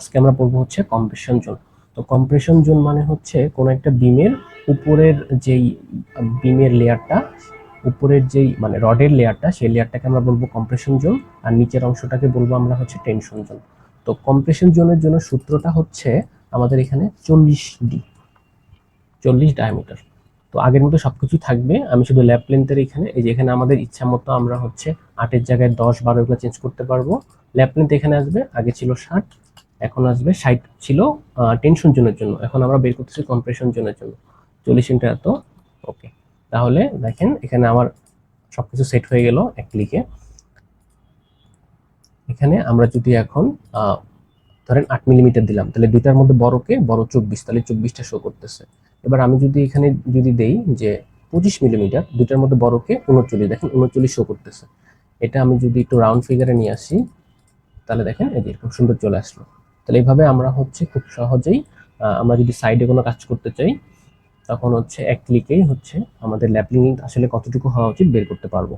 আজকে আমরা পড়বো হচ্ছে কম্প্রেশন জোন। তো কম্প্রেশন জোন মানে হচ্ছে কোনো একটা বিমের উপরের যেই বিমের লেয়ারটা, উপরের যেই মানে রডের লেয়ারটা, সেই লেয়ারটাকে আমরা বলবো কম্প্রেশন জোন, আর নিচের অংশটাকে বলবো আমরা হচ্ছে টেনশন জোন। তো কম্প্রেশন জোনের জন্য সূত্রটা হচ্ছে আমাদের এখানে 40D, 40 ডায়ামিটার। তো আগের মতো সবকিছু থাকবে, আমি শুধু ল্যাপ লেন্থের এখানে এই যে এখানে আমাদের ইচ্ছা মতো আমরা হচ্ছে 8-এর জায়গায় 10-12 এগুলো চেঞ্জ করতে পারবো। ল্যাপ লেন্থ এখানে আসবে, আগে ছিল 60, এখন আসবে 60 ছিল টেনশন জোনের জন্য, এখন আমরা বের করতেছি কম্প্রেশন জোনের জন্য 40 ইন্টু এত। ওকে, তাহলে দেখেন এখানে আমার সবকিছু সেট হয়ে গেল এক ক্লিকে। এখানে আমরা যদি এখন ধরেন 8 মিলিমিটার দিলাম, তাহলে দুইটার মধ্যে বড়কে বড় 24, তাহলে 24টা শো করতেছে। এবার আমি যদি এখানে যদি দেই যে 25 মিলিমিটার, দুইটার মধ্যে বড়কে 39, দেখেন 39 শো করতেছে। এটা আমি যদি একটু রাউন্ড ফিগারে নিয়ে আসি, তাহলে দেখেন এই যে এরকম সুন্দর চলে আসলো। তাহলে এইভাবে আমরা হচ্ছে খুব সহজেই আমরা যদি সাইডে কোনো কাজ করতে চাই, তখন হচ্ছে এক ক্লিকেই হচ্ছে আমাদের ল্যাপ লিঙ্ক আসলে কতটুকু হওয়া উচিত বের করতে পারবো।